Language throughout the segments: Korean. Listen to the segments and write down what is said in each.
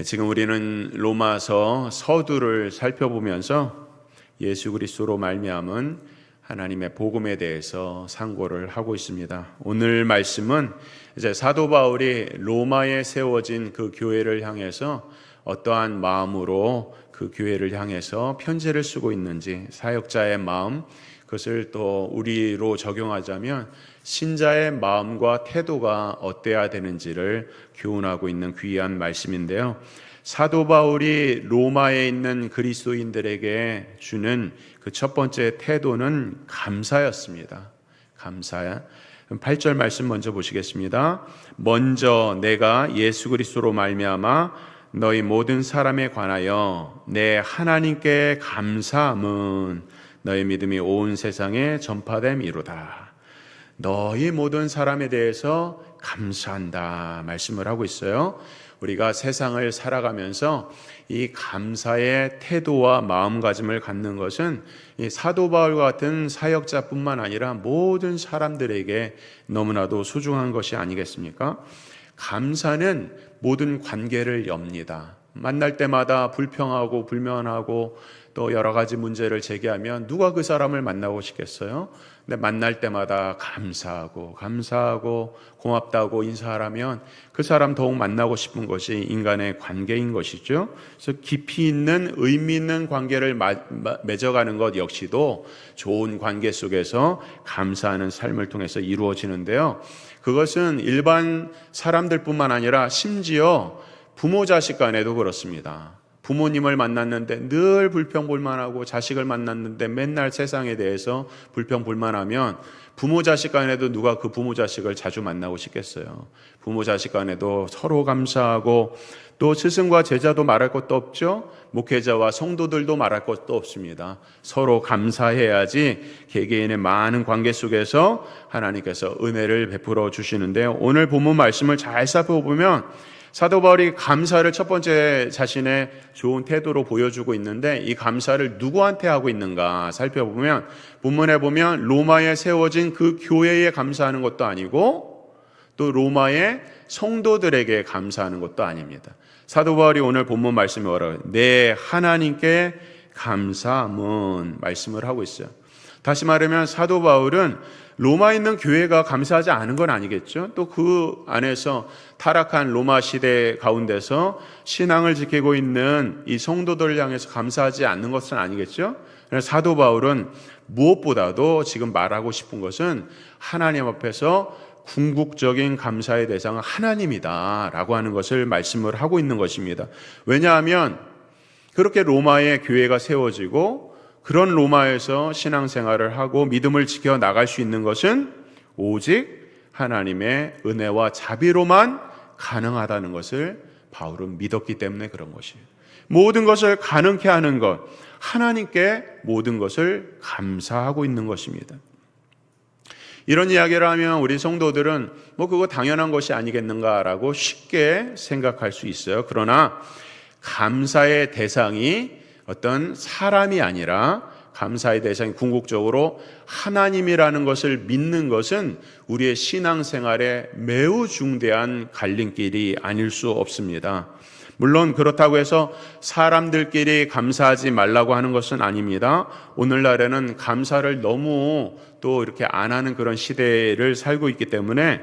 지금 우리는 로마서 서두를 살펴보면서 예수 그리스도로 말미암은 하나님의 복음에 대해서 상고를 하고 있습니다. 오늘 말씀은 이제 사도 바울이 로마에 세워진 그 교회를 향해서 어떠한 마음으로 그 교회를 향해서 편지를 쓰고 있는지, 사역자의 마음, 그것을 또 우리로 적용하자면 신자의 마음과 태도가 어때야 되는지를 교훈하고 있는 귀한 말씀인데요. 사도 바울이 로마에 있는 그리스도인들에게 주는 그 첫 번째 태도는 감사였습니다. 감사야. 8절 말씀 먼저 보시겠습니다. 먼저 내가 예수 그리스도로 말미암아 너희 모든 사람에 관하여 내 하나님께 감사함은 너희 믿음이 온 세상에 전파됨이로다. 너희 모든 사람에 대해서 감사한다 말씀을 하고 있어요. 우리가 세상을 살아가면서 이 감사의 태도와 마음가짐을 갖는 것은 이 사도 바울과 같은 사역자뿐만 아니라 모든 사람들에게 너무나도 소중한 것이 아니겠습니까? 감사는 모든 관계를 엽니다. 만날 때마다 불평하고 불만하고 또 여러 가지 문제를 제기하면 누가 그 사람을 만나고 싶겠어요? 근데 만날 때마다 감사하고 고맙다고 인사하라면 그 사람 더욱 만나고 싶은 것이 인간의 관계인 것이죠. 그래서 깊이 있는 의미 있는 관계를 맺어가는 것 역시도 좋은 관계 속에서 감사하는 삶을 통해서 이루어지는데요. 그것은 일반 사람들뿐만 아니라 심지어 부모 자식 간에도 그렇습니다. 부모님을 만났는데 늘 불평불만하고 자식을 만났는데 맨날 세상에 대해서 불평불만하면 부모 자식 간에도 누가 그 부모 자식을 자주 만나고 싶겠어요. 부모 자식 간에도 서로 감사하고 또 스승과 제자도 말할 것도 없죠. 목회자와 성도들도 말할 것도 없습니다. 서로 감사해야지 개개인의 많은 관계 속에서 하나님께서 은혜를 베풀어 주시는데요. 오늘 본문 말씀을 잘 살펴보면 사도 바울이 감사를 첫 번째 자신의 좋은 태도로 보여주고 있는데 이 감사를 누구한테 하고 있는가 살펴보면 본문에 보면 로마에 세워진 그 교회에 감사하는 것도 아니고 또 로마의 성도들에게 감사하는 것도 아닙니다. 사도 바울이 오늘 본문 말씀에 뭐라고 해요? 내 하나님께 감사함은 말씀을 하고 있어요. 다시 말하면 사도 바울은 로마에 있는 교회가 감사하지 않은 건 아니겠죠. 또 그 안에서 타락한 로마 시대 가운데서 신앙을 지키고 있는 이 성도들을 향해서 감사하지 않는 것은 아니겠죠. 사도 바울은 무엇보다도 지금 말하고 싶은 것은 하나님 앞에서 궁극적인 감사의 대상은 하나님이다라고 하는 것을 말씀을 하고 있는 것입니다. 왜냐하면 그렇게 로마의 교회가 세워지고 그런 로마에서 신앙생활을 하고 믿음을 지켜 나갈 수 있는 것은 오직 하나님의 은혜와 자비로만 가능하다는 것을 바울은 믿었기 때문에 그런 것이에요. 모든 것을 가능케 하는 것, 하나님께 모든 것을 감사하고 있는 것입니다. 이런 이야기를 하면 우리 성도들은 그거 당연한 것이 아니겠는가라고 쉽게 생각할 수 있어요. 그러나 감사의 대상이 어떤 사람이 아니라 감사의 대상이 궁극적으로 하나님이라는 것을 믿는 것은 우리의 신앙생활에 매우 중대한 갈림길이 아닐 수 없습니다. 물론 그렇다고 해서 사람들끼리 감사하지 말라고 하는 것은 아닙니다. 오늘날에는 감사를 너무 또 이렇게 안 하는 그런 시대를 살고 있기 때문에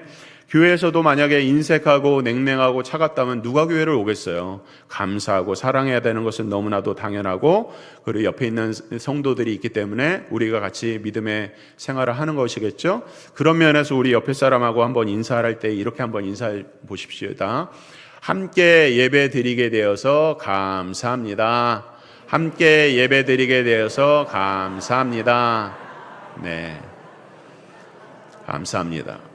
교회에서도 만약에 인색하고 냉랭하고 차갑다면 누가 교회를 오겠어요? 감사하고 사랑해야 되는 것은 너무나도 당연하고 그리고 옆에 있는 성도들이 있기 때문에 우리가 같이 믿음의 생활을 하는 것이겠죠? 그런 면에서 우리 옆에 사람하고 한번 인사를 할 때 이렇게 한번 인사해 보십시오. 함께 예배 드리게 되어서 감사합니다. 함께 예배 드리게 되어서 감사합니다. 네, 감사합니다.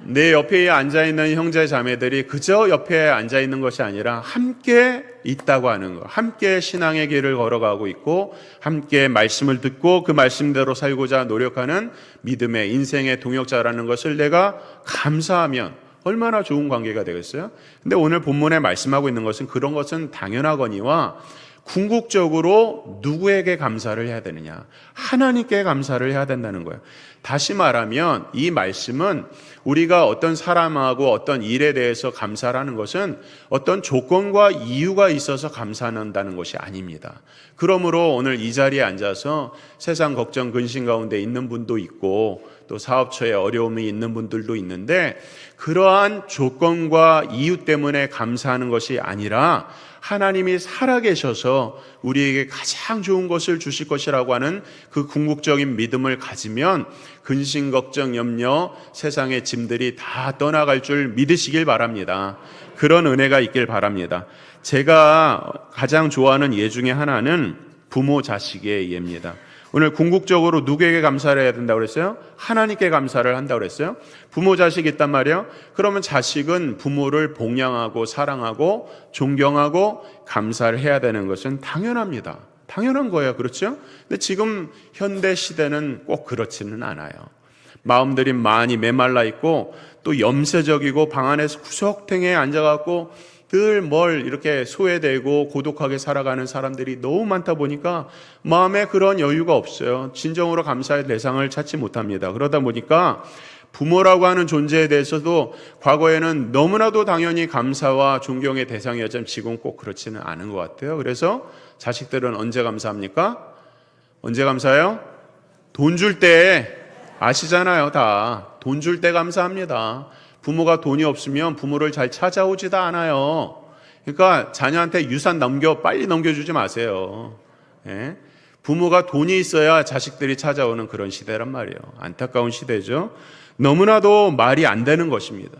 내 옆에 앉아있는 형제 자매들이 그저 옆에 앉아있는 것이 아니라 함께 있다고 하는 것, 함께 신앙의 길을 걸어가고 있고 함께 말씀을 듣고 그 말씀대로 살고자 노력하는 믿음의 인생의 동역자라는 것을 내가 감사하면 얼마나 좋은 관계가 되겠어요? 근데 오늘 본문에 말씀하고 있는 것은 그런 것은 당연하거니와 궁극적으로 누구에게 감사를 해야 되느냐? 하나님께 감사를 해야 된다는 거예요. 다시 말하면 이 말씀은 우리가 어떤 사람하고 어떤 일에 대해서 감사라는 것은 어떤 조건과 이유가 있어서 감사한다는 것이 아닙니다. 그러므로 오늘 이 자리에 앉아서 세상 걱정 근심 가운데 있는 분도 있고 또 사업처에 어려움이 있는 분들도 있는데 그러한 조건과 이유 때문에 감사하는 것이 아니라 하나님이 살아계셔서 우리에게 가장 좋은 것을 주실 것이라고 하는 그 궁극적인 믿음을 가지면 근심, 걱정, 염려, 세상의 짐들이 다 떠나갈 줄 믿으시길 바랍니다. 그런 은혜가 있길 바랍니다. 제가 가장 좋아하는 예 중에 하나는 부모 자식의 예입니다. 오늘 궁극적으로 누구에게 감사를 해야 된다고 그랬어요? 하나님께 감사를 한다고 그랬어요? 부모 자식이 있단 말이에요? 그러면 자식은 부모를 봉양하고 사랑하고 존경하고 감사를 해야 되는 것은 당연합니다. 당연한 거예요. 그렇죠? 근데 지금 현대 시대는 꼭 그렇지는 않아요. 마음들이 많이 메말라 있고 또 염세적이고 방 안에서 구석탱이에 앉아갖고 늘 뭘 이렇게 소외되고 고독하게 살아가는 사람들이 너무 많다 보니까 마음에 그런 여유가 없어요. 진정으로 감사의 대상을 찾지 못합니다. 그러다 보니까 부모라고 하는 존재에 대해서도 과거에는 너무나도 당연히 감사와 존경의 대상이었지만 지금 꼭 그렇지는 않은 것 같아요. 그래서 자식들은 언제 감사합니까? 언제 감사해요? 돈 줄 때 아시잖아요. 다 돈 줄 때 감사합니다. 부모가 돈이 없으면 부모를 잘 찾아오지도 않아요. 그러니까 자녀한테 유산 빨리 넘겨주지 마세요. 예? 부모가 돈이 있어야 자식들이 찾아오는 그런 시대란 말이에요. 안타까운 시대죠. 너무나도 말이 안 되는 것입니다.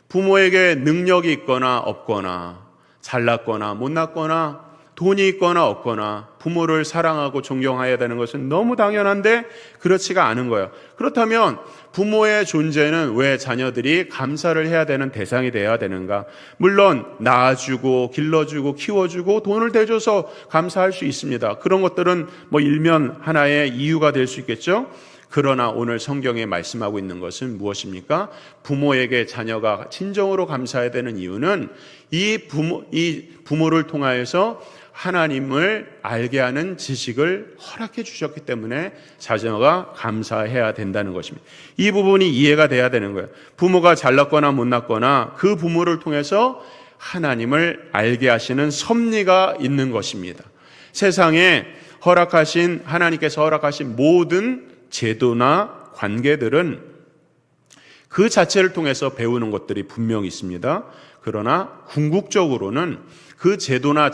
부모에게 능력이 있거나 없거나 잘났거나 못났거나 돈이 있거나 없거나 부모를 사랑하고 존경해야 되는 것은 너무 당연한데 그렇지가 않은 거예요. 그렇다면 부모의 존재는 왜 자녀들이 감사를 해야 되는 대상이 돼야 되는가? 물론 낳아주고 길러주고 키워주고 돈을 대줘서 감사할 수 있습니다. 그런 것들은 일면 하나의 이유가 될 수 있겠죠. 그러나 오늘 성경에 말씀하고 있는 것은 무엇입니까? 부모에게 자녀가 진정으로 감사해야 되는 이유는 이 부모를 통하여서 하나님을 알게 하는 지식을 허락해 주셨기 때문에 자녀가 감사해야 된다는 것입니다. 이 부분이 이해가 돼야 되는 거예요. 부모가 잘났거나 못났거나 그 부모를 통해서 하나님을 알게 하시는 섭리가 있는 것입니다. 세상에 하나님께서 허락하신 모든 제도나 관계들은 그 자체를 통해서 배우는 것들이 분명히 있습니다. 그러나 궁극적으로는 그 제도나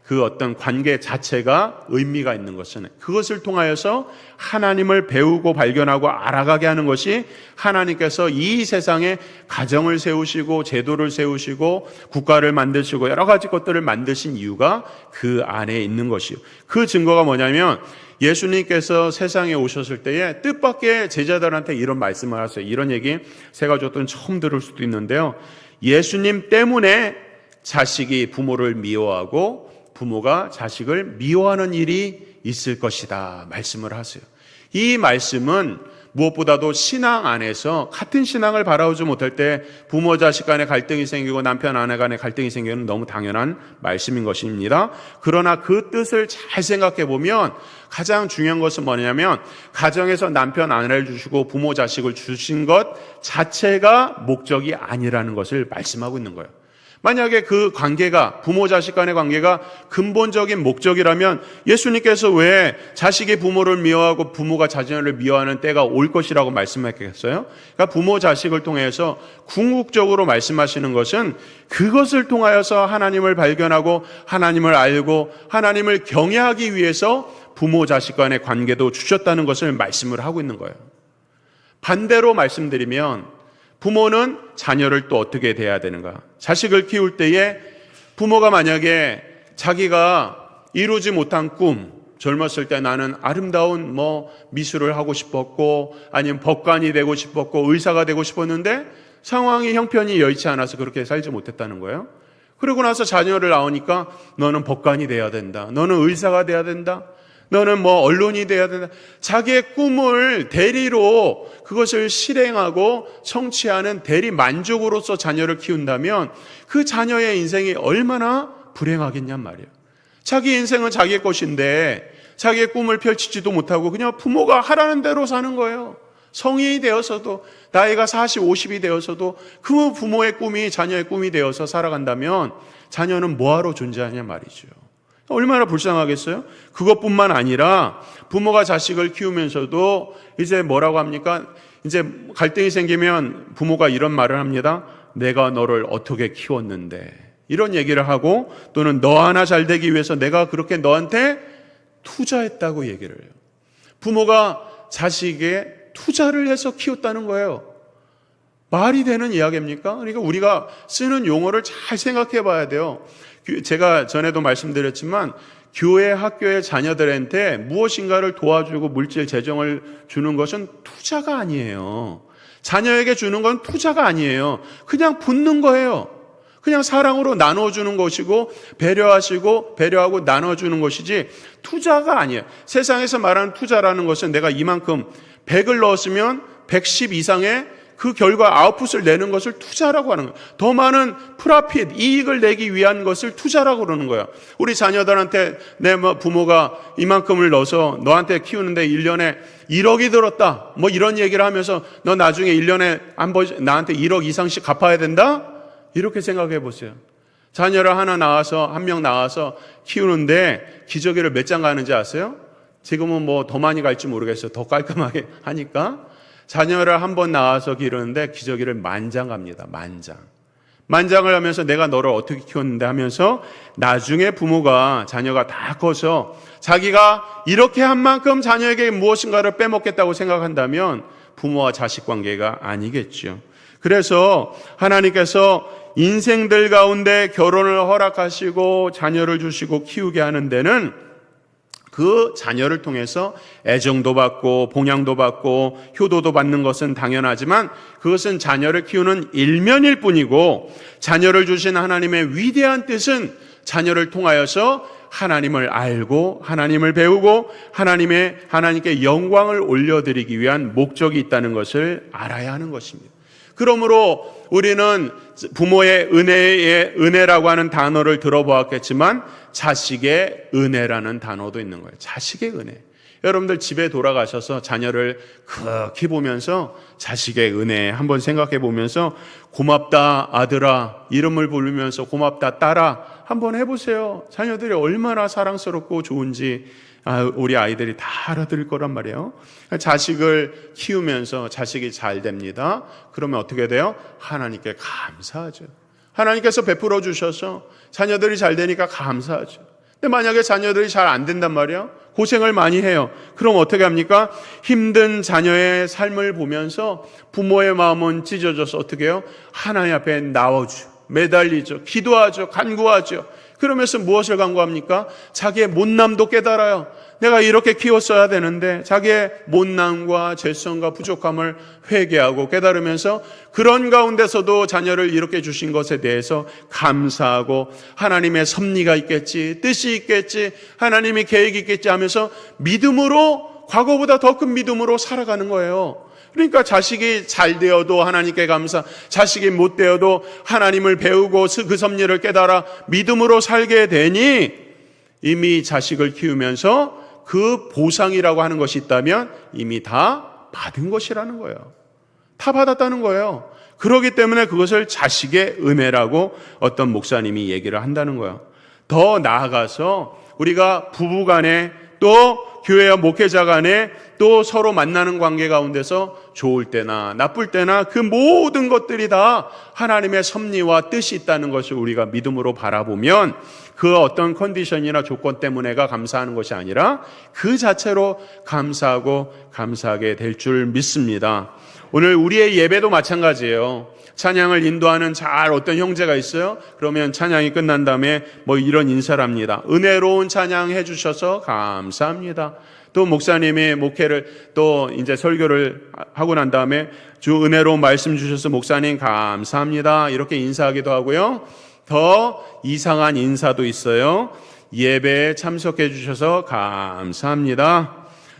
그 어떤 관계 자체가 의미가 있는 것은 그것을 통하여서 하나님을 배우고 발견하고 알아가게 하는 것이 하나님께서 이 세상에 가정을 세우시고 제도를 세우시고 국가를 만드시고 여러 가지 것들을 만드신 이유가 그 안에 있는 것이요. 그 증거가 뭐냐면 예수님께서 세상에 오셨을 때에 뜻밖의 제자들한테 이런 말씀을 하세요. 이런 얘기 세가족들은 처음 들을 수도 있는데요. 예수님 때문에 자식이 부모를 미워하고 부모가 자식을 미워하는 일이 있을 것이다 말씀을 하세요. 이 말씀은 무엇보다도 신앙 안에서 같은 신앙을 바라보지 못할 때 부모 자식 간에 갈등이 생기고 남편 아내 간에 갈등이 생기는 너무 당연한 말씀인 것입니다. 그러나 그 뜻을 잘 생각해 보면 가장 중요한 것은 뭐냐면 가정에서 남편 아내를 주시고 부모 자식을 주신 것 자체가 목적이 아니라는 것을 말씀하고 있는 거예요. 만약에 그 관계가 부모 자식 간의 관계가 근본적인 목적이라면 예수님께서 왜 자식이 부모를 미워하고 부모가 자녀를 미워하는 때가 올 것이라고 말씀하셨겠어요? 그러니까 부모 자식을 통해서 궁극적으로 말씀하시는 것은 그것을 통하여서 하나님을 발견하고 하나님을 알고 하나님을 경외하기 위해서 부모 자식 간의 관계도 주셨다는 것을 말씀을 하고 있는 거예요. 반대로 말씀드리면 부모는 자녀를 또 어떻게 대해야 되는가? 자식을 키울 때에 부모가 만약에 자기가 이루지 못한 꿈, 젊었을 때 나는 아름다운 미술을 하고 싶었고 아니면 법관이 되고 싶었고 의사가 되고 싶었는데 상황이 형편이 여의치 않아서 그렇게 살지 못했다는 거예요. 그러고 나서 자녀를 낳으니까 너는 법관이 돼야 된다. 너는 의사가 돼야 된다. 너는 언론이 돼야 된다. 자기의 꿈을 대리로 그것을 실행하고 성취하는 대리 만족으로서 자녀를 키운다면 그 자녀의 인생이 얼마나 불행하겠냔 말이에요. 자기 인생은 자기의 것인데 자기의 꿈을 펼치지도 못하고 그냥 부모가 하라는 대로 사는 거예요. 성인이 되어서도, 나이가 40, 50이 되어서도 그 부모의 꿈이 자녀의 꿈이 되어서 살아간다면 자녀는 뭐하러 존재하냐 말이죠. 얼마나 불쌍하겠어요? 그것뿐만 아니라 부모가 자식을 키우면서도 이제 뭐라고 합니까? 이제 갈등이 생기면 부모가 이런 말을 합니다. 내가 너를 어떻게 키웠는데, 이런 얘기를 하고, 또는 너 하나 잘 되기 위해서 내가 그렇게 너한테 투자했다고 얘기를 해요. 부모가 자식에 투자를 해서 키웠다는 거예요. 말이 되는 이야기입니까? 그러니까 우리가 쓰는 용어를 잘 생각해 봐야 돼요. 제가 전에도 말씀드렸지만 교회, 학교의 자녀들한테 무엇인가를 도와주고 물질 재정을 주는 것은 투자가 아니에요. 자녀에게 주는 건 투자가 아니에요. 그냥 붓는 거예요. 그냥 사랑으로 나눠주는 것이고, 배려하고 나눠주는 것이지 투자가 아니에요. 세상에서 말하는 투자라는 것은 내가 이만큼 100을 넣었으면 110 이상의 그 결과 아웃풋을 내는 것을 투자라고 하는 거예요. 더 많은 프로핏, 이익을 내기 위한 것을 투자라고 그러는 거예요. 우리 자녀들한테 내 부모가 이만큼을 넣어서 너한테 키우는데 1년에 1억이 들었다, 뭐 이런 얘기를 하면서 너 나중에 1년에 한 번 나한테 1억 이상씩 갚아야 된다? 이렇게 생각해 보세요. 자녀를 한 명 낳아서 키우는데 기저귀를 몇 장 가는지 아세요? 지금은 뭐 더 많이 갈지 모르겠어요. 더 깔끔하게 하니까. 자녀를 한 번 낳아서 기르는데 기저귀를 10,000장 갑니다. 10,000장. 10,000장을 하면서 내가 너를 어떻게 키웠는데 하면서 나중에 부모가, 자녀가 다 커서 자기가 이렇게 한 만큼 자녀에게 무엇인가를 빼먹겠다고 생각한다면 부모와 자식 관계가 아니겠죠. 그래서 하나님께서 인생들 가운데 결혼을 허락하시고 자녀를 주시고 키우게 하는 데는 그 자녀를 통해서 애정도 받고 봉양도 받고 효도도 받는 것은 당연하지만 그것은 자녀를 키우는 일면일 뿐이고, 자녀를 주신 하나님의 위대한 뜻은 자녀를 통하여서 하나님을 알고 하나님을 배우고 하나님께 영광을 올려드리기 위한 목적이 있다는 것을 알아야 하는 것입니다. 그러므로 우리는 부모의 은혜라고 하는 단어를 들어보았겠지만 자식의 은혜라는 단어도 있는 거예요. 자식의 은혜. 여러분들 집에 돌아가셔서 자녀를 크게 보면서 자식의 은혜 한번 생각해 보면서 고맙다 아들아, 이름을 부르면서 고맙다 딸아 한번 해보세요. 자녀들이 얼마나 사랑스럽고 좋은지 우리 아이들이 다 알아들을 거란 말이에요. 자식을 키우면서 자식이 잘 됩니다. 그러면 어떻게 돼요? 하나님께 감사하죠. 하나님께서 베풀어 주셔서 자녀들이 잘 되니까 감사하죠. 근데 만약에 자녀들이 잘 안 된단 말이에요. 고생을 많이 해요. 그럼 어떻게 합니까? 힘든 자녀의 삶을 보면서 부모의 마음은 찢어져서 어떻게 해요? 하나님 앞에 나오죠. 매달리죠. 기도하죠. 간구하죠. 그러면서 무엇을 간구합니까? 자기의 못남도 깨달아요. 내가 이렇게 키웠어야 되는데 자기의 못남과 죄성과 부족함을 회개하고 깨달으면서 그런 가운데서도 자녀를 이렇게 주신 것에 대해서 감사하고 하나님의 섭리가 있겠지, 뜻이 있겠지, 하나님의 계획이 있겠지 하면서 믿음으로, 과거보다 더 큰 믿음으로 살아가는 거예요. 그러니까 자식이 잘 되어도 하나님께 감사, 자식이 못 되어도 하나님을 배우고 그 섭리를 깨달아 믿음으로 살게 되니 이미 자식을 키우면서 그 보상이라고 하는 것이 있다면 이미 다 받은 것이라는 거예요. 다 받았다는 거예요. 그렇기 때문에 그것을 자식의 은혜라고 어떤 목사님이 얘기를 한다는 거예요. 더 나아가서 우리가 부부간에 또 교회와 목회자 간에 또 서로 만나는 관계 가운데서 좋을 때나 나쁠 때나 그 모든 것들이 다 하나님의 섭리와 뜻이 있다는 것을 우리가 믿음으로 바라보면 그 어떤 컨디션이나 조건 때문에가 감사하는 것이 아니라 그 자체로 감사하고 감사하게 될 줄 믿습니다. 오늘 우리의 예배도 마찬가지예요. 찬양을 인도하는 어떤 형제가 있어요. 그러면 찬양이 끝난 다음에 뭐 이런 인사를 합니다. 은혜로운 찬양 해주셔서 감사합니다. 또 목사님이 목회를 또 이제 설교를 하고 난 다음에 주 은혜로운 말씀 주셔서 목사님 감사합니다. 이렇게 인사하기도 하고요. 더 이상한 인사도 있어요. 예배에 참석해 주셔서 감사합니다.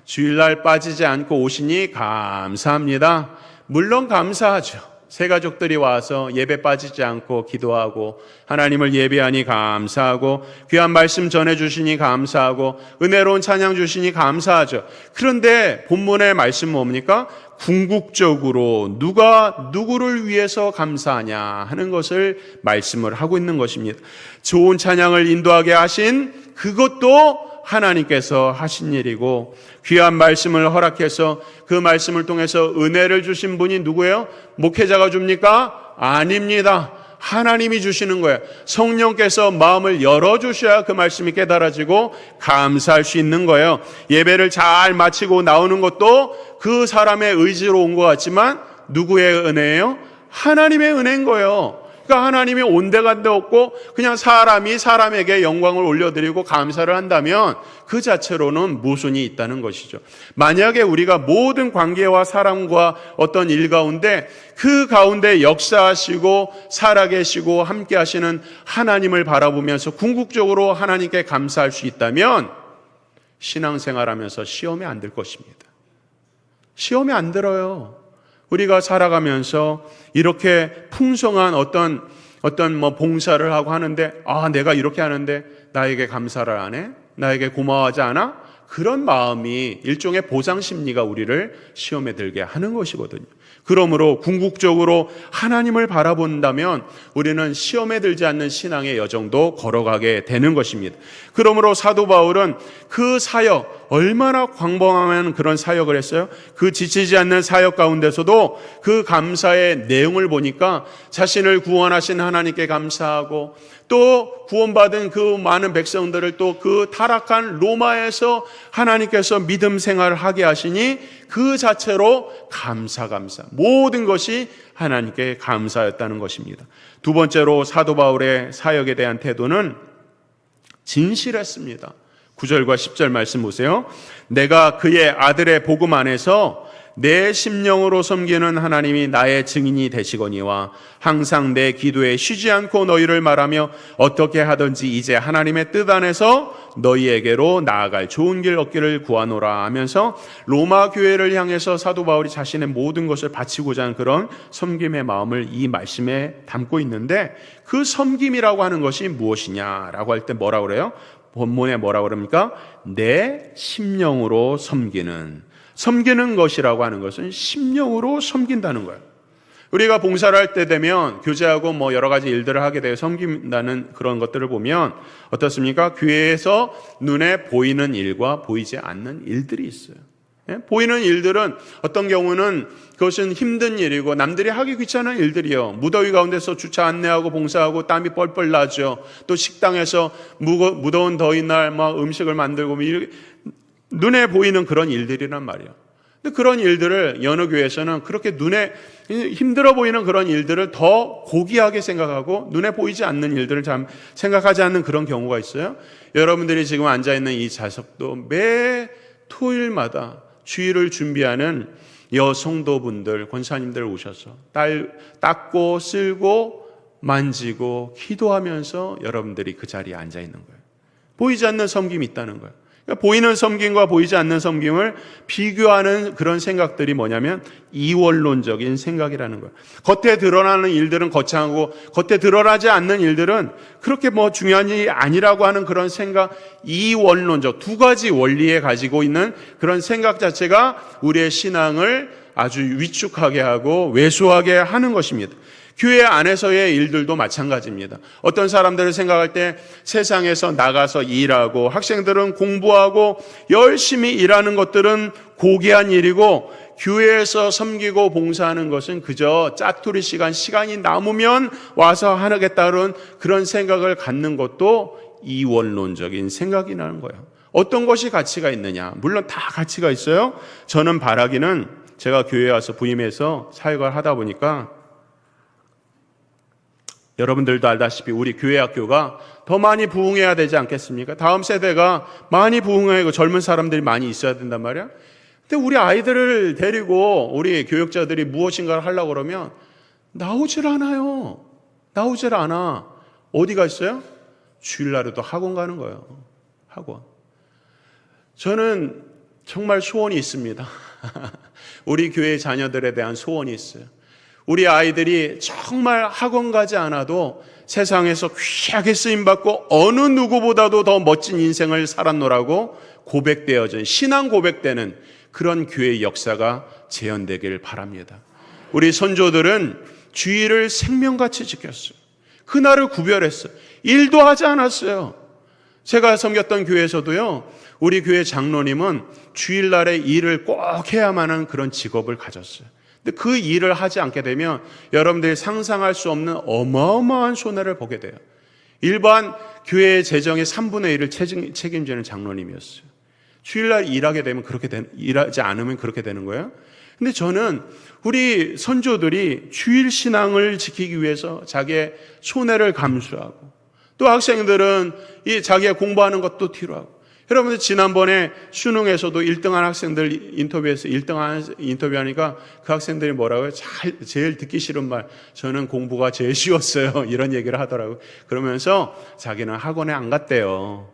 주일날 빠지지 않고 오시니 감사합니다. 물론 감사하죠. 새 가족들이 와서 예배 빠지지 않고 기도하고 하나님을 예배하니 감사하고 귀한 말씀 전해주시니 감사하고 은혜로운 찬양 주시니 감사하죠. 그런데 본문의 말씀 뭡니까? 궁극적으로 누가 누구를 위해서 감사하냐 하는 것을 말씀을 하고 있는 것입니다. 좋은 찬양을 인도하게 하신 그것도 하나님께서 하신 일이고, 귀한 말씀을 허락해서 그 말씀을 통해서 은혜를 주신 분이 누구예요? 목회자가 줍니까? 아닙니다. 하나님이 주시는 거예요. 성령께서 마음을 열어주셔야 그 말씀이 깨달아지고 감사할 수 있는 거예요. 예배를 잘 마치고 나오는 것도 그 사람의 의지로 온 것 같지만 누구의 은혜예요? 하나님의 은혜인 거예요. 그러니까 하나님이 온데간데 없고 그냥 사람이 사람에게 영광을 올려드리고 감사를 한다면 그 자체로는 모순이 있다는 것이죠. 만약에 우리가 모든 관계와 사람과 어떤 일 가운데 그 가운데 역사하시고 살아계시고 함께 하시는 하나님을 바라보면서 궁극적으로 하나님께 감사할 수 있다면 신앙생활하면서 시험에 안 들 것입니다. 시험에 안 들어요. 우리가 살아가면서 이렇게 풍성한 어떤 봉사를 하고 하는데, 내가 이렇게 하는데 나에게 감사를 안 해? 나에게 고마워하지 않아? 그런 마음이 일종의 보상 심리가 우리를 시험에 들게 하는 것이거든요. 그러므로 궁극적으로 하나님을 바라본다면 우리는 시험에 들지 않는 신앙의 여정도 걸어가게 되는 것입니다. 그러므로 사도 바울은 그 사역, 얼마나 광범한 그런 사역을 했어요. 그 지치지 않는 사역 가운데서도 그 감사의 내용을 보니까 자신을 구원하신 하나님께 감사하고, 또 구원받은 그 많은 백성들을 또 그 타락한 로마에서 하나님께서 믿음 생활을 하게 하시니 그 자체로 감사 모든 것이 하나님께 감사였다는 것입니다. 두 번째로 사도 바울의 사역에 대한 태도는 진실했습니다. 9절과 10절 말씀 보세요. 내가 그의 아들의 복음 안에서 내 심령으로 섬기는 하나님이 나의 증인이 되시거니와 항상 내 기도에 쉬지 않고 너희를 말하며 어떻게 하든지 이제 하나님의 뜻 안에서 너희에게로 나아갈 좋은 길 얻기를 구하노라 하면서 로마 교회를 향해서 사도 바울이 자신의 모든 것을 바치고자 하는 그런 섬김의 마음을 이 말씀에 담고 있는데, 그 섬김이라고 하는 것이 무엇이냐라고 할 때 뭐라고 그래요? 본문에 뭐라고 그럽니까? 내 심령으로 섬기는 것이라고 하는 것은 심령으로 섬긴다는 거예요. 우리가 봉사를 할 때 되면 교제하고 여러 가지 일들을 하게 되어 섬긴다는 그런 것들을 보면 어떻습니까? 교회에서 눈에 보이는 일과 보이지 않는 일들이 있어요. 보이는 일들은 어떤 경우는 그것은 힘든 일이고 남들이 하기 귀찮은 일들이요. 무더위 가운데서 주차 안내하고 봉사하고 땀이 뻘뻘 나죠. 또 식당에서 무더운 더위 날 음식을 만들고 눈에 보이는 그런 일들이란 말이에요. 근데 그런 일들을 여느 교회에서는 그렇게 눈에 힘들어 보이는 그런 일들을 더 고귀하게 생각하고 눈에 보이지 않는 일들을 참 생각하지 않는 그런 경우가 있어요. 여러분들이 지금 앉아있는 이 좌석도 매 토요일마다 주일을 준비하는 여성도분들, 권사님들 오셔서 닦고 쓸고 만지고 기도하면서 여러분들이 그 자리에 앉아있는 거예요. 보이지 않는 섬김이 있다는 거예요. 그러니까 보이는 섬김과 보이지 않는 섬김을 비교하는 그런 생각들이 뭐냐면 이원론적인 생각이라는 거예요. 겉에 드러나는 일들은 거창하고 겉에 드러나지 않는 일들은 그렇게 중요한 일이 아니라고 하는 그런 생각, 이원론적 두 가지 원리에 가지고 있는 그런 생각 자체가 우리의 신앙을 아주 위축하게 하고 왜소하게 하는 것입니다. 교회 안에서의 일들도 마찬가지입니다. 어떤 사람들을 생각할 때 세상에서 나가서 일하고 학생들은 공부하고 열심히 일하는 것들은 고귀한 일이고, 교회에서 섬기고 봉사하는 것은 그저 짜투리 시간이 남으면 와서 하겠다는 그런 생각을 갖는 것도 이원론적인 생각이라는 거예요. 어떤 것이 가치가 있느냐? 물론 다 가치가 있어요. 저는 바라기는 제가 교회에 와서 부임해서 사역을 하다 보니까 여러분들도 알다시피 우리 교회 학교가 더 많이 부흥해야 되지 않겠습니까? 다음 세대가 많이 부흥하고 젊은 사람들이 많이 있어야 된단 말이야. 근데 우리 아이들을 데리고 우리 교육자들이 무엇인가를 하려고 그러면 나오질 않아요. 나오질 않아. 어디가 있어요? 주일날에도 학원 가는 거예요. 학원. 저는 정말 소원이 있습니다. 우리 교회 자녀들에 대한 소원이 있어요. 우리 아이들이 정말 학원 가지 않아도 세상에서 귀하게 쓰임받고 어느 누구보다도 더 멋진 인생을 살았노라고 고백되어진, 신앙 고백되는 그런 교회의 역사가 재현되길 바랍니다. 우리 선조들은 주일을 생명같이 지켰어요. 그날을 구별했어요. 일도 하지 않았어요. 제가 섬겼던 교회에서도요, 우리 교회 장로님은 주일날에 일을 꼭 해야만 하는 그런 직업을 가졌어요. 근데 그 일을 하지 않게 되면 여러분들이 상상할 수 없는 어마어마한 손해를 보게 돼요. 일반 교회의 재정의 3분의 1을 책임지는 장로님이었어요. 주일날 일하지 않으면 그렇게 되는 거예요. 근데 저는 우리 선조들이 주일 신앙을 지키기 위해서 자기의 손해를 감수하고, 또 학생들은 이 자기가 공부하는 것도 뒤로하고, 여러분들 지난번에 수능에서도 1등한 학생들 인터뷰에서 1등한 인터뷰하니까 그 학생들이 뭐라고요? 제일 듣기 싫은 말, 저는 공부가 제일 쉬웠어요. 이런 얘기를 하더라고요. 그러면서 자기는 학원에 안 갔대요.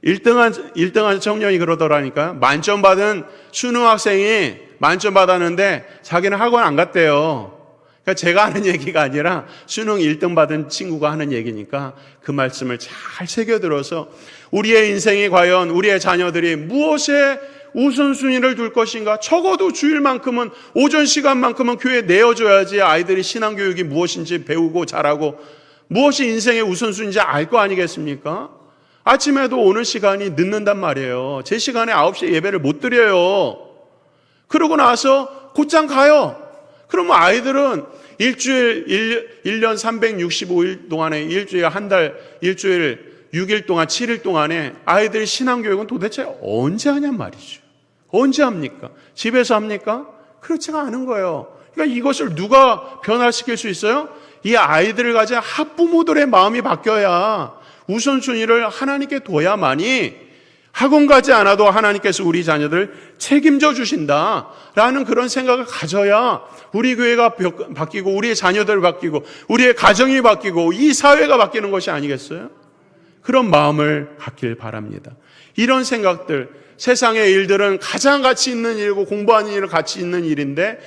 1등한 청년이 그러더라니까. 만점 받은 수능 학생이 만점 받았는데 자기는 학원 안 갔대요. 그러니까 제가 하는 얘기가 아니라 수능 1등 받은 친구가 하는 얘기니까 그 말씀을 잘 새겨들어서 우리의 인생이 과연 우리의 자녀들이 무엇에 우선순위를 둘 것인가, 적어도 주일만큼은, 오전 시간만큼은 교회에 내어줘야지 아이들이 신앙교육이 무엇인지 배우고 잘하고 무엇이 인생의 우선순위인지 알 거 아니겠습니까? 아침에도 오는 시간이 늦는단 말이에요. 제 시간에 9시에 예배를 못 드려요. 그러고 나서 곧장 가요. 그러면 아이들은 일주일, 1년 365일 동안에 일주일, 한 달, 일주일, 6일 동안, 7일 동안에 아이들이 신앙교육은 도대체 언제 하냔 말이죠. 언제 합니까? 집에서 합니까? 그렇지가 않은 거예요. 그러니까 이것을 누가 변화시킬 수 있어요? 이 아이들을 가진 학부모들의 마음이 바뀌어야, 우선순위를 하나님께 둬야만이 학원 가지 않아도 하나님께서 우리 자녀들 책임져 주신다라는 그런 생각을 가져야 우리 교회가 바뀌고 우리의 자녀들 바뀌고 우리의 가정이 바뀌고 이 사회가 바뀌는 것이 아니겠어요? 그런 마음을 갖길 바랍니다. 이런 생각들, 세상의 일들은 가장 가치 있는 일이고 공부하는 일은 가치 있는 일인데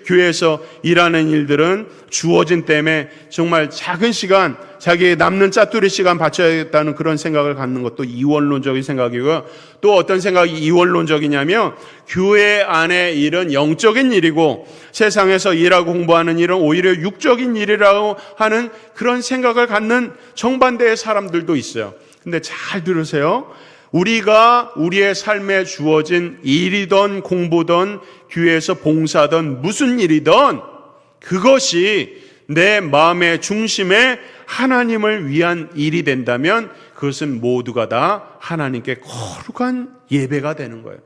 교회에서 일하는 일들은 주어진 때문에 정말 작은 시간, 자기의 남는 짜투리 시간 바쳐야겠다는 그런 생각을 갖는 것도 이원론적인 생각이고요. 또 어떤 생각이 이원론적이냐면 교회 안의 일은 영적인 일이고 세상에서 일하고 공부하는 일은 오히려 육적인 일이라고 하는 그런 생각을 갖는 정반대의 사람들도 있어요. 근데 잘 들으세요. 우리가 우리의 삶에 주어진 일이든 공부든 교회에서 봉사든 무슨 일이든 그것이 내 마음의 중심에 하나님을 위한 일이 된다면 그것은 모두가 다 하나님께 거룩한 예배가 되는 거예요.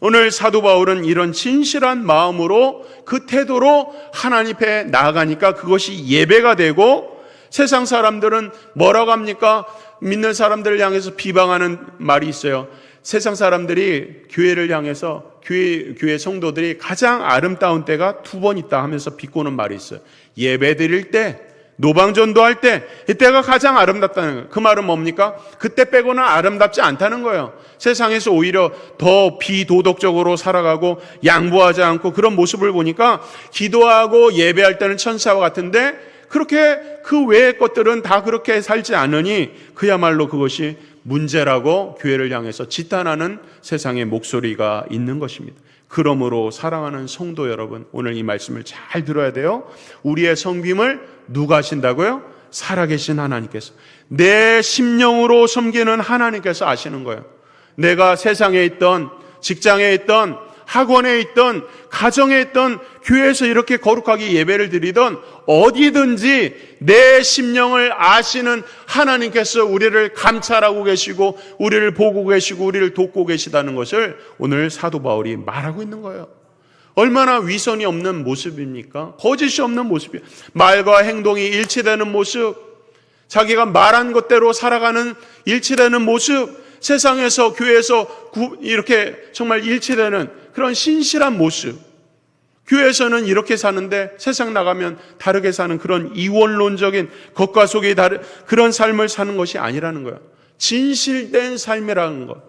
오늘 사도 바울은 이런 진실한 마음으로 그 태도로 하나님 앞에 나아가니까 그것이 예배가 되고, 세상 사람들은 뭐라고 합니까? 믿는 사람들을 향해서 비방하는 말이 있어요. 세상 사람들이 교회를 향해서 교회 성도들이 가장 아름다운 때가 2번 있다 하면서 비꼬는 말이 있어요. 예배 드릴 때, 노방전도 할 때, 이때가 가장 아름답다는 거예요. 그 말은 뭡니까? 그때 빼고는 아름답지 않다는 거예요. 세상에서 오히려 더 비도덕적으로 살아가고 양보하지 않고 그런 모습을 보니까 기도하고 예배할 때는 천사와 같은데 그렇게 그 외의 것들은 다 그렇게 살지 않으니 그야말로 그것이 문제라고 교회를 향해서 지탄하는 세상의 목소리가 있는 것입니다. 그러므로 사랑하는 성도 여러분, 오늘 이 말씀을 잘 들어야 돼요. 우리의 섬김을 누가 하신다고요? 살아계신 하나님께서, 내 심령으로 섬기는 하나님께서 아시는 거예요. 내가 세상에 있던, 직장에 있던, 학원에 있던, 가정에 있던, 교회에서 이렇게 거룩하게 예배를 드리던 어디든지 내 심령을 아시는 하나님께서 우리를 감찰하고 계시고 우리를 보고 계시고 우리를 돕고 계시다는 것을 오늘 사도 바울이 말하고 있는 거예요. 얼마나 위선이 없는 모습입니까? 거짓이 없는 모습이에요. 말과 행동이 일치되는 모습, 자기가 말한 것대로 살아가는 일치되는 모습, 세상에서 교회에서 이렇게 정말 일치되는 그런 신실한 모습. 교회에서는 이렇게 사는데 세상 나가면 다르게 사는 그런 이원론적인 겉과 속이 다른 그런 삶을 사는 것이 아니라는 거예요. 진실된 삶이라는 것,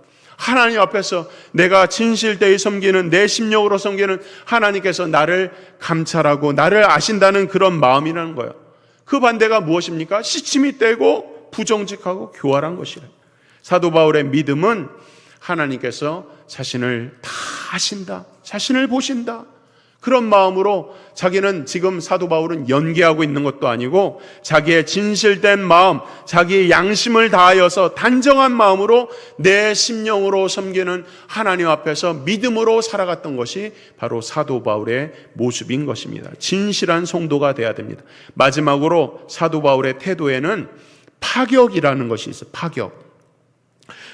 하나님 앞에서 내가 진실되이 섬기는, 내 심령으로 섬기는 하나님께서 나를 감찰하고 나를 아신다는 그런 마음이라는 거예요. 그 반대가 무엇입니까? 시침이 떼고 부정직하고 교활한 것이래요. 사도 바울의 믿음은 하나님께서 자신을 다 아신다, 자신을 보신다, 그런 마음으로 자기는 지금 사도 바울은 연기하고 있는 것도 아니고 자기의 진실된 마음, 자기의 양심을 다하여서 단정한 마음으로 내 심령으로 섬기는 하나님 앞에서 믿음으로 살아갔던 것이 바로 사도 바울의 모습인 것입니다. 진실한 성도가 돼야 됩니다. 마지막으로 사도 바울의 태도에는 파격이라는 것이 있어요. 파격.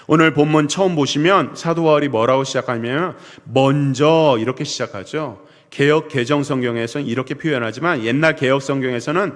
오늘 본문 처음 보시면 사도 바울이 뭐라고 시작하냐면 먼저 이렇게 시작하죠. 개역 개정 성경에서는 이렇게 표현하지만 옛날 개역 성경에서는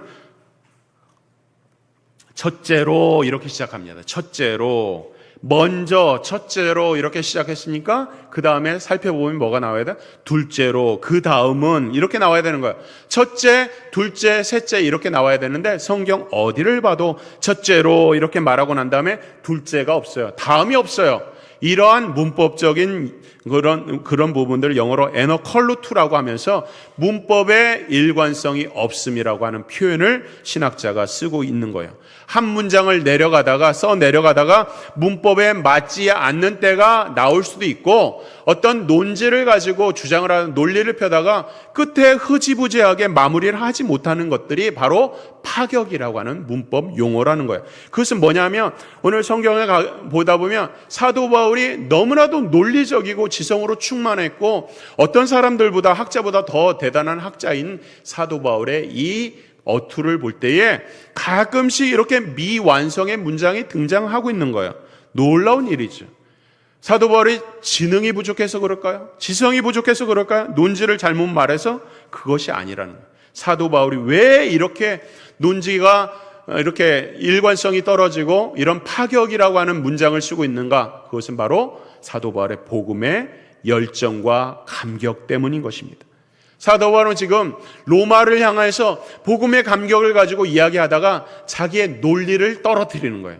첫째로 이렇게 시작합니다. 첫째로, 먼저, 첫째로 이렇게 시작했으니까 그 다음에 살펴보면 뭐가 나와야 돼? 둘째로, 그 다음은 이렇게 나와야 되는 거예요. 첫째, 둘째, 셋째 이렇게 나와야 되는데 성경 어디를 봐도 첫째로 이렇게 말하고 난 다음에 둘째가 없어요. 다음이 없어요. 이러한 문법적인 그런 부분들을 영어로 에너컬루투라고 하면서 문법의 일관성이 없음이라고 하는 표현을 신학자가 쓰고 있는 거예요. 한 문장을 내려가다가 문법에 맞지 않는 때가 나올 수도 있고 어떤 논지를 가지고 주장을 하는 논리를 펴다가 끝에 흐지부지하게 마무리를 하지 못하는 것들이 바로 파격이라고 하는 문법 용어라는 거예요. 그것은 뭐냐면 오늘 성경을 보다 보면 사도 바울이 너무나도 논리적이고 지성으로 충만했고 어떤 사람들보다 학자보다 더 대단한 학자인 사도 바울의 이 어투를 볼 때에 가끔씩 이렇게 미완성의 문장이 등장하고 있는 거예요. 놀라운 일이죠. 사도 바울이 지능이 부족해서 그럴까요? 지성이 부족해서 그럴까요? 논지를 잘못 말해서? 그것이 아니라는 거예요. 사도 바울이 왜 이렇게 논지가 이렇게 일관성이 떨어지고 이런 파격이라고 하는 문장을 쓰고 있는가? 그것은 바로 사도 바울의 복음의 열정과 감격 때문인 것입니다. 사도 바울은 지금 로마를 향해서 복음의 감격을 가지고 이야기하다가 자기의 논리를 떨어뜨리는 거예요.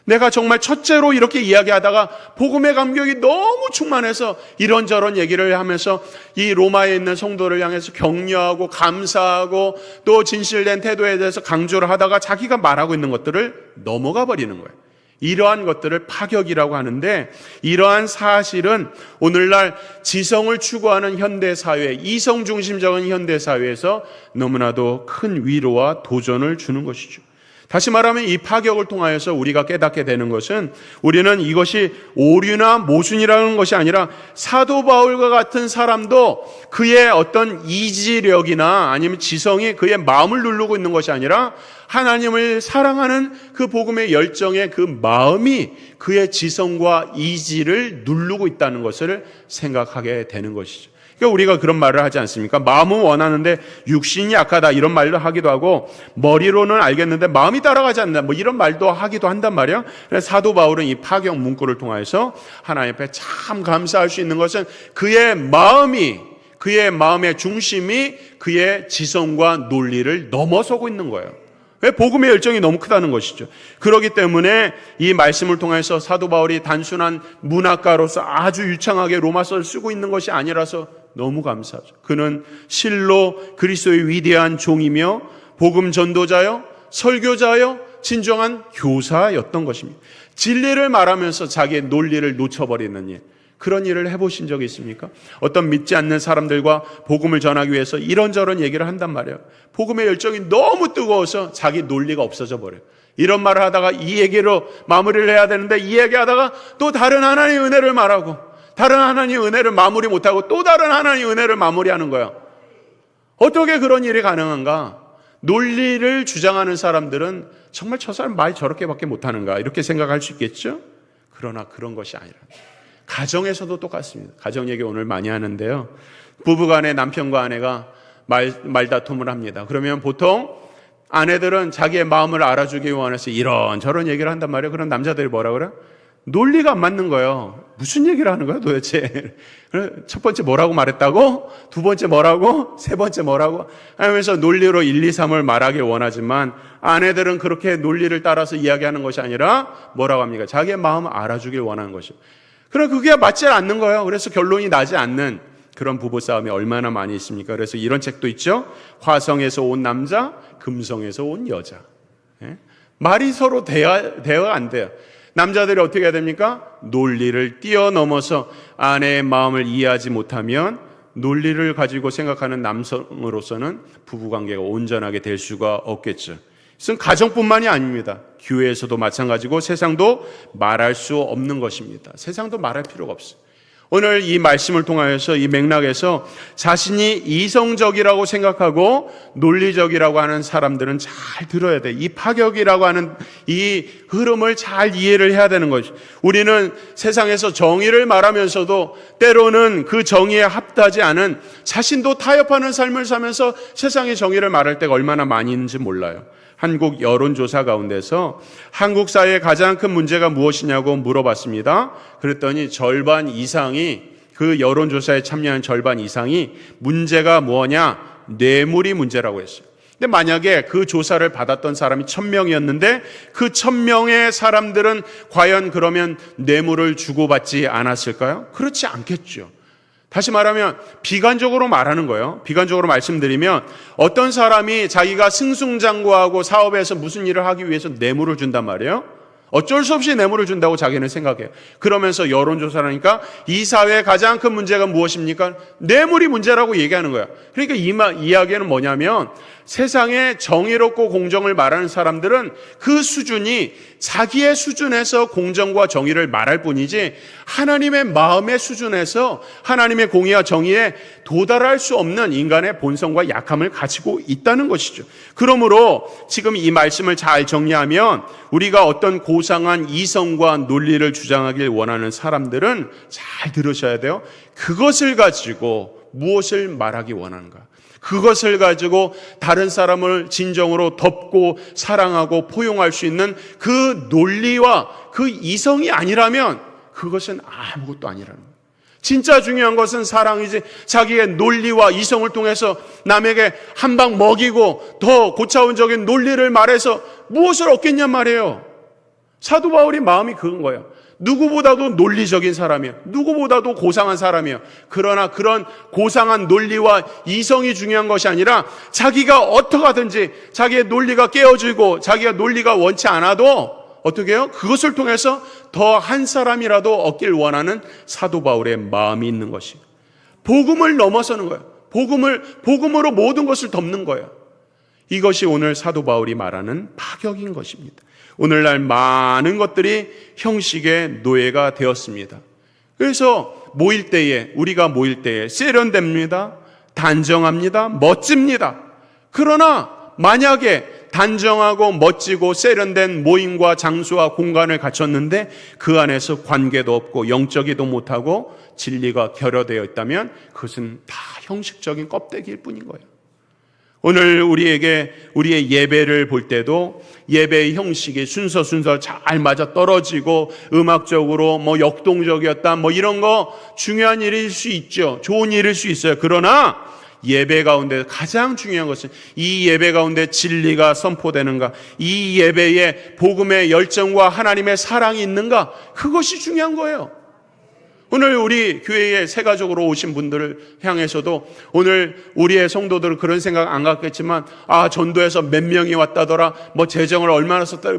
내가 정말 첫째로 이렇게 이야기하다가 복음의 감격이 너무 충만해서 이런저런 얘기를 하면서 이 로마에 있는 성도를 향해서 격려하고 감사하고 또 진실된 태도에 대해서 강조를 하다가 자기가 말하고 있는 것들을 넘어가 버리는 거예요. 이러한 것들을 파격이라고 하는데 이러한 사실은 오늘날 지성을 추구하는 현대사회, 이성중심적인 현대사회에서 너무나도 큰 위로와 도전을 주는 것이죠. 다시 말하면 이 파격을 통하여서 우리가 깨닫게 되는 것은 우리는 이것이 오류나 모순이라는 것이 아니라 사도 바울과 같은 사람도 그의 어떤 이지력이나 아니면 지성이 그의 마음을 누르고 있는 것이 아니라 하나님을 사랑하는 그 복음의 열정의 그 마음이 그의 지성과 이지를 누르고 있다는 것을 생각하게 되는 것이죠. 그러니까 우리가 그런 말을 하지 않습니까? 마음은 원하는데 육신이 약하다 이런 말도 하기도 하고 머리로는 알겠는데 마음이 따라가지 않는다 뭐 이런 말도 하기도 한단 말이에요. 그래서 사도 바울은 이 파격 문구를 통해서 하나님 앞에 참 감사할 수 있는 것은 그의 마음이 그의 마음의 중심이 그의 지성과 논리를 넘어서고 있는 거예요. 왜? 복음의 열정이 너무 크다는 것이죠. 그렇기 때문에 이 말씀을 통해서 사도 바울이 단순한 문학가로서 아주 유창하게 로마서를 쓰고 있는 것이 아니라서 너무 감사하죠. 그는 실로 그리스도의 위대한 종이며 복음 전도자요, 설교자요, 진정한 교사였던 것입니다. 진리를 말하면서 자기의 논리를 놓쳐버리는 일, 그런 일을 해보신 적이 있습니까? 어떤 믿지 않는 사람들과 복음을 전하기 위해서 이런저런 얘기를 한단 말이에요. 복음의 열정이 너무 뜨거워서 자기 논리가 없어져 버려요. 이런 말을 하다가 이 얘기로 마무리를 해야 되는데 이 얘기하다가 또 다른 하나님의 은혜를 말하고 다른 하나님의 은혜를 마무리 못하고 또 다른 하나님의 은혜를 마무리하는 거야. 어떻게 그런 일이 가능한가? 논리를 주장하는 사람들은 정말 저 사람 말 저렇게밖에 못하는가 이렇게 생각할 수 있겠죠? 그러나 그런 것이 아니라 가정에서도 똑같습니다. 가정 얘기 오늘 많이 하는데요. 부부간에 남편과 아내가 말다툼을 합니다. 그러면 보통 아내들은 자기의 마음을 알아주기 원해서 이런저런 얘기를 한단 말이에요. 그럼 남자들이 뭐라 그래요? 논리가 안 맞는 거예요. 무슨 얘기를 하는 거야 도대체? 첫 번째 뭐라고 말했다고? 두 번째 뭐라고? 세 번째 뭐라고? 하면서 논리로 1, 2, 3을 말하길 원하지만 아내들은 그렇게 논리를 따라서 이야기하는 것이 아니라 뭐라고 합니까? 자기의 마음을 알아주길 원하는 것이죠. 그러나 그게 맞지 않는 거예요. 그래서 결론이 나지 않는 그런 부부싸움이 얼마나 많이 있습니까? 그래서 이런 책도 있죠. 화성에서 온 남자, 금성에서 온 여자. 말이 서로 대화가 안 돼요. 남자들이 어떻게 해야 됩니까? 논리를 뛰어넘어서 아내의 마음을 이해하지 못하면 논리를 가지고 생각하는 남성으로서는 부부관계가 온전하게 될 수가 없겠죠. 이것은 가정뿐만이 아닙니다. 교회에서도 마찬가지고 세상도 말할 수 없는 것입니다. 세상도 말할 필요가 없어요. 오늘 이 말씀을 통하여서 이 맥락에서 자신이 이성적이라고 생각하고 논리적이라고 하는 사람들은 잘 들어야 돼. 이 파격이라고 하는 이 흐름을 잘 이해를 해야 되는 거죠. 우리는 세상에서 정의를 말하면서도 때로는 그 정의에 합당하지 않은 자신도 타협하는 삶을 살면서 세상의 정의를 말할 때가 얼마나 많이 있는지 몰라요. 한국 여론조사 가운데서 한국 사회의 가장 큰 문제가 무엇이냐고 물어봤습니다. 그랬더니 절반 이상이, 그 여론조사에 참여한 절반 이상이 문제가 뭐냐? 뇌물이 문제라고 했어요. 근데 만약에 그 조사를 받았던 사람이 1000명이었는데 그 1000명의 사람들은 과연 그러면 뇌물을 주고받지 않았을까요? 그렇지 않겠죠. 다시 말하면 비관적으로 말하는 거예요. 비관적으로 말씀드리면 어떤 사람이 자기가 승승장구하고 사업에서 무슨 일을 하기 위해서 뇌물을 준단 말이에요. 어쩔 수 없이 뇌물을 준다고 자기는 생각해요. 그러면서 여론조사를 하니까 이 사회의 가장 큰 문제가 무엇입니까? 뇌물이 문제라고 얘기하는 거야. 그러니까 이 이야기는 뭐냐면 세상에 정의롭고 공정을 말하는 사람들은 그 수준이 자기의 수준에서 공정과 정의를 말할 뿐이지 하나님의 마음의 수준에서 하나님의 공의와 정의에 도달할 수 없는 인간의 본성과 약함을 가지고 있다는 것이죠. 그러므로 지금 이 말씀을 잘 정리하면 우리가 어떤 고상한 이성과 논리를 주장하길 원하는 사람들은 잘 들으셔야 돼요. 그것을 가지고 무엇을 말하기 원하는가? 그것을 가지고 다른 사람을 진정으로 덮고 사랑하고 포용할 수 있는 그 논리와 그 이성이 아니라면 그것은 아무것도 아니라는 거예요. 진짜 중요한 것은 사랑이지 자기의 논리와 이성을 통해서 남에게 한 방 먹이고 더 고차원적인 논리를 말해서 무엇을 얻겠냔 말이에요. 사도 바울이 마음이 그런 거예요. 누구보다도 논리적인 사람이에요. 누구보다도 고상한 사람이에요. 그러나 그런 고상한 논리와 이성이 중요한 것이 아니라 자기가 어떻게 하든지 자기의 논리가 깨어지고 자기가 논리가 원치 않아도 어떻게 해요? 그것을 통해서 더 한 사람이라도 얻길 원하는 사도 바울의 마음이 있는 것이에요. 복음을 넘어서는 거예요. 복음으로 모든 것을 덮는 거예요. 이것이 오늘 사도 바울이 말하는 파격인 것입니다. 오늘날 많은 것들이 형식의 노예가 되었습니다. 그래서 우리가 모일 때에 세련됩니다. 단정합니다. 멋집니다. 그러나 만약에 단정하고 멋지고 세련된 모임과 장소와 공간을 갖췄는데 그 안에서 관계도 없고 영적이도 못하고 진리가 결여되어 있다면 그것은 다 형식적인 껍데기일 뿐인 거예요. 오늘 우리에게 우리의 예배를 볼 때도 예배의 형식이 순서 잘 맞아 떨어지고 음악적으로 역동적이었다 이런 거 중요한 일일 수 있죠. 좋은 일일 수 있어요. 그러나 예배 가운데 가장 중요한 것은 이 예배 가운데 진리가 선포되는가, 이 예배에 복음의 열정과 하나님의 사랑이 있는가, 그것이 중요한 거예요. 오늘 우리 교회에 새가족으로 오신 분들을 향해서도 오늘 우리의 성도들은 그런 생각 안 갖겠지만 전도에서 몇 명이 왔다더라, 재정을 얼마나 썼다,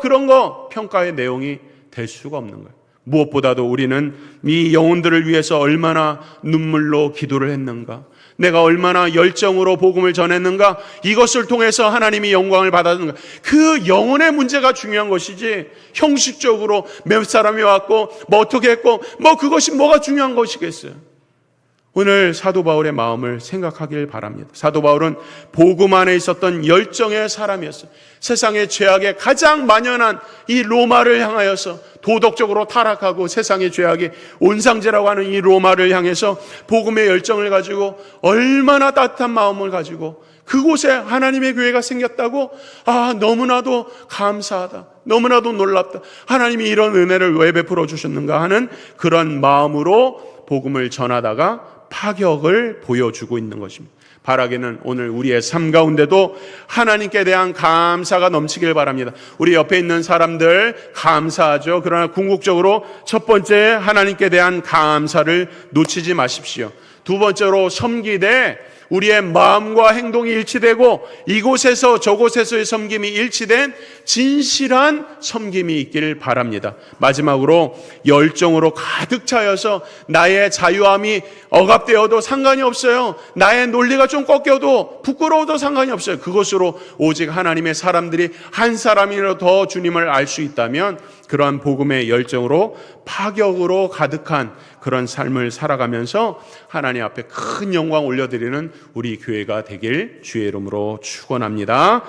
그런 거 평가의 내용이 될 수가 없는 거예요. 무엇보다도 우리는 이 영혼들을 위해서 얼마나 눈물로 기도를 했는가, 내가 얼마나 열정으로 복음을 전했는가, 이것을 통해서 하나님이 영광을 받았는가, 그 영혼의 문제가 중요한 것이지 형식적으로 몇 사람이 왔고 어떻게 했고 그것이 뭐가 중요한 것이겠어요. 오늘 사도 바울의 마음을 생각하길 바랍니다. 사도 바울은 복음 안에 있었던 열정의 사람이었어요. 세상의 죄악에 가장 만연한 이 로마를 향하여서 도덕적으로 타락하고 세상의 죄악이 온상제라고 하는 이 로마를 향해서 복음의 열정을 가지고 얼마나 따뜻한 마음을 가지고 그곳에 하나님의 교회가 생겼다고 너무나도 감사하다, 너무나도 놀랍다, 하나님이 이런 은혜를 왜 베풀어 주셨는가 하는 그런 마음으로 복음을 전하다가 파격을 보여주고 있는 것입니다. 바라기는 오늘 우리의 삶 가운데도 하나님께 대한 감사가 넘치길 바랍니다. 우리 옆에 있는 사람들 감사하죠. 그러나 궁극적으로 첫 번째 하나님께 대한 감사를 놓치지 마십시오. 두 번째로 섬기되 우리의 마음과 행동이 일치되고 이곳에서 저곳에서의 섬김이 일치된 진실한 섬김이 있길 바랍니다. 마지막으로 열정으로 가득 차여서 나의 자유함이 억압되어도 상관이 없어요. 나의 논리가 좀 꺾여도 부끄러워도 상관이 없어요. 그것으로 오직 하나님의 사람들이 한 사람이라도 더 주님을 알 수 있다면 그러한 복음의 열정으로 파격으로 가득한 그런 삶을 살아가면서 하나님 앞에 큰 영광 올려드리는 우리 교회가 되길 주의 이름으로 축원합니다.